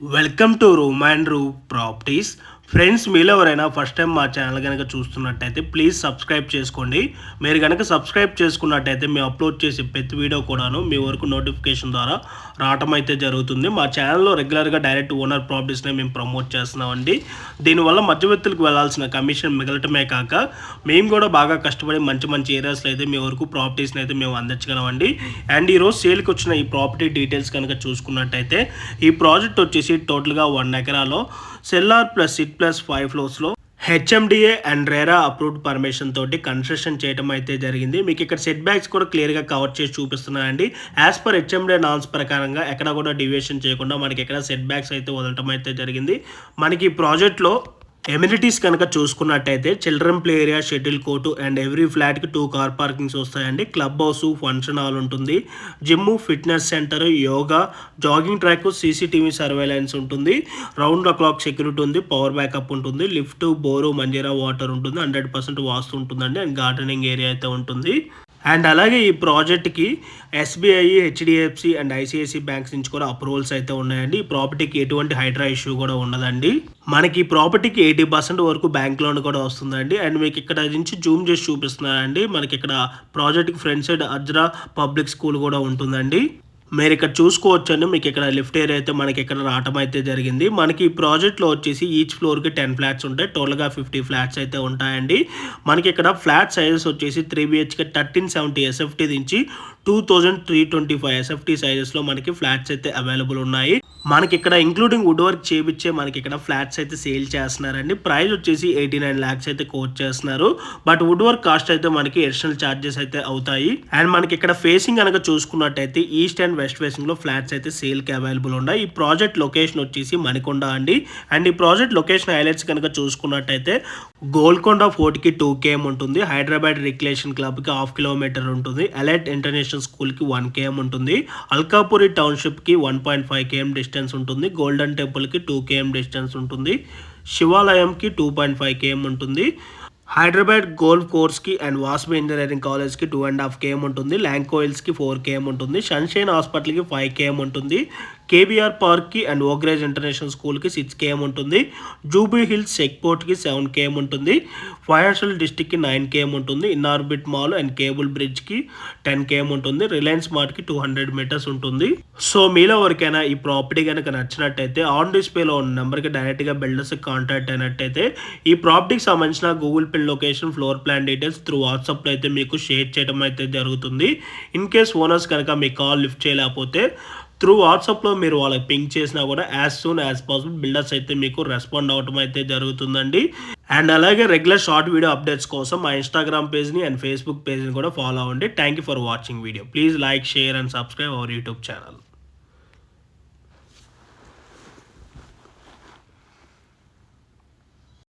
Welcome to room and రూ properties. Friends, మీలో ఎవరైనా ఫస్ట్ టైం మా ఛానల్ కనుక చూస్తున్నట్టయితే ప్లీజ్ సబ్స్క్రైబ్ చేసుకోండి. మీరు కనుక సబ్స్క్రైబ్ చేసుకున్నట్టయితే మేము అప్లోడ్ చేసే ప్రతి వీడియో కూడాను మీ వరకు నోటిఫికేషన్ ద్వారా రావటం అయితే జరుగుతుంది. మా ఛానల్లో రెగ్యులర్గా డైరెక్ట్ ఓనర్ ప్రాపర్టీస్నే మేము ప్రమోట్ చేస్తున్నామండి. దీనివల్ల మధ్యవర్తులకు వెళ్ళాల్సిన కమిషన్ మిగలటమే కాక మేము కూడా బాగా కష్టపడి మంచి మంచి ఏరియాస్లో అయితే మీ వరకు ప్రాపర్టీస్ని అయితే మేము అందించగలమండి. అండ్ ఈరోజు సేల్కి వచ్చిన ఈ ప్రాపర్టీ డీటెయిల్స్ కనుక చూసుకున్నట్టయితే ఈ ప్రాజెక్ట్ వచ్చేసి టోటల్గా 1 ఎకరాలో సెల్లార్ ప్లస్ సిట్ ప్లస్ 5 ఫ్లోర్స్లో HMDA and RERA approved permission తోటి కన్స్ట్రక్షన్ చేయడం అయితే జరిగింది. మీకు ఇక్కడ సెట్ బ్యాక్స్ కూడా క్లియర్గా కవర్ చేసి చూపిస్తున్నాయండి. యాజ్ పర్ హెచ్ఎండిఏ నామ్స్ ప్రకారంగా ఎక్కడ కూడా డివియేషన్ చేయకుండా మనకి ఎక్కడ సెట్ బ్యాక్స్ అయితే వదలటం అయితే జరిగింది. మనకి ఈ ప్రాజెక్ట్లో ఎమ్యూనిటీస్ కనుక చూసుకున్నట్టయితే children play area, shuttle court and every ఫ్లాట్కి 2 కార్ పార్కింగ్స్ వస్తాయండి. క్లబ్ హౌస్, ఫంక్షన్ హాల్ ఉంటుంది. Gym, fitness centre, yoga, jogging track, CCTV surveillance ఉంటుంది. రౌండ్ ద క్లాక్ సెక్యూరిటీ ఉంది. పవర్ బ్యాకప్ ఉంటుంది. లిఫ్ట్, బోరు, మంజీరా వాటర్ ఉంటుంది. 100% వాస్తు ఉంటుందండి. అండ్ గార్డెనింగ్ ఏరియా అయితే ఉంటుంది. అండ్ అలాగే ఈ ప్రాజెక్ట్కి SBI, HDFC and ICICI banks నుంచి కూడా అప్రూవల్స్ అయితే ఉన్నాయండి. ఈ ప్రాపర్టీకి ఎటువంటి హైడ్రా ఇష్యూ కూడా ఉండదండి. మనకి ఈ ప్రాపర్టీకి 80% వరకు బ్యాంక్ లోన్ కూడా వస్తుందండి. అండ్ మీకు ఇక్కడ నుంచి జూమ్ చేసి చూపిస్తున్నారండి. మనకి ఇక్కడ ప్రాజెక్ట్కి ఫ్రంట్ సైడ్ అజ్రా పబ్లిక్ స్కూల్ కూడా ఉంటుందండి. మీరు ఇక్కడ చూసుకోవచ్చండి. మీకు ఇక్కడ లిఫ్ట్ ఏరియా అయితే మనకి ఇక్కడ రావటం అయితే జరిగింది. మనకి ఈ ప్రాజెక్ట్లో వచ్చేసి ఈచ్ ఫ్లోర్కి 10 ఫ్లాట్స్ ఉంటాయి. టోటల్గా 50 ఫ్లాట్స్ అయితే ఉంటాయండి. మనకి ఇక్కడ ఫ్లాట్ సైజెస్ వచ్చేసి 3 BHK 1370 SFT నుంచి 2325 SFT సైజెస్లో మనకి ఫ్లాట్స్ అయితే అవైలబుల్ ఉన్నాయి. మనకి ఇక్కడ ఇంక్లూడింగ్ వుడ్ వర్క్ చేయించే మనకి ఇక్కడ ఫ్లాట్స్ అయితే సేల్ చేస్తున్నారండి. ప్రైస్ వచ్చేసి 89 lakhs అయితే కోట్ చేస్తున్నారు. బట్ వుడ్ వర్క్ కాస్ట్ అయితే మనకి అడిషనల్ ఛార్జెస్ అయితే అవుతాయి. అండ్ మనకి ఇక్కడ ఫేసింగ్ కనుక చూసుకున్నట్టయితే ఈస్ట్ అండ్ వెస్ట్ ఫేసింగ్ లో ఫ్లాట్స్ అయితే సేల్కి అవైలబుల్ ఉన్నాయి. ఈ ప్రాజెక్ట్ లొకేషన్ వచ్చేసి మణికొండ అండి. అండ్ ఈ ప్రాజెక్ట్ లొకేషన్ హైలైట్స్ కనుక చూసుకున్నట్టయితే గోల్కొండ ఫోర్ట్కి 2 km ఉంటుంది. హైదరాబాద్ రిక్రియేషన్ క్లబ్కి 1/2 kilometer ఉంటుంది. ఎలైట్ ఇంటర్నేషనల్ స్కూల్కి 1 km ఉంటుంది. అల్కాపురి టౌన్షిప్కి 1.5 km డిస్టెన్స్ ఉంటుంది. గోల్డెన్ టెంపుల్కి 2 km డిస్టెన్స్ ఉంటుంది. శివాలయంకి 2.5 km ఉంటుంది. హైదరాబాద్ గోల్ఫ్ కోర్స్కి అండ్ వాస్వి ఇంజనీరింగ్ కాలేజ్కి 2.5 km ఉంటుంది. ల్యాంకో హిల్స్కి 4 km ఉంటుంది. సన్షైన్ హాస్పిటల్కి 5 km ఉంటుంది. కేబీఆర్ పార్క్కి అండ్ ఓగ్రేజ్ ఇంటర్నేషనల్ స్కూల్కి 6 km ఉంటుంది. జూబీ హిల్స్ సెక్పోర్ట్కి 7 km ఉంటుంది. ఫైనాన్షియల్ డిస్ట్రిక్ట్కి 9 km ఉంటుంది. ఇన్ఆర్బిట్ మాల్ అండ్ కేబుల్ బ్రిడ్జ్కి 10 km ఉంటుంది. రిలయన్స్ మార్ట్కి 200 meters ఉంటుంది. సో మీలో ఎవరికైనా ఈ ప్రాపర్టీ కనుక నచ్చినట్టయితే ఆన్ డిస్ప్లేలో ఉన్న నెంబర్కి డైరెక్ట్గా బిల్డర్స్కి కాంటాక్ట్ అయినట్టయితే ఈ ప్రాపర్టీకి సంబంధించిన Google pin location, floor plan details through వాట్సాప్లో అయితే మీకు షేర్ చేయడం అయితే జరుగుతుంది. ఇన్ కేస్ ఓనర్స్ కనుక మీ కాల్ లిఫ్ట్ చేయలేకపోతే త్రూ వాట్సాప్లో మీరు వాళ్ళకి పింక్ చేసినా కూడా as soon as possible builders అయితే మీకు రెస్పాండ్ అవడం అయితే జరుగుతుందండి. అండ్ అలాగే రెగ్యులర్ షార్ట్ వీడియో అప్డేట్స్ కోసం మా ఇన్స్టాగ్రామ్ పేజ్ని అండ్ ఫేస్బుక్ పేజ్ని కూడా ఫాలో అవ్వండి. Thank you for watching video. Please like, share and subscribe our YouTube channel.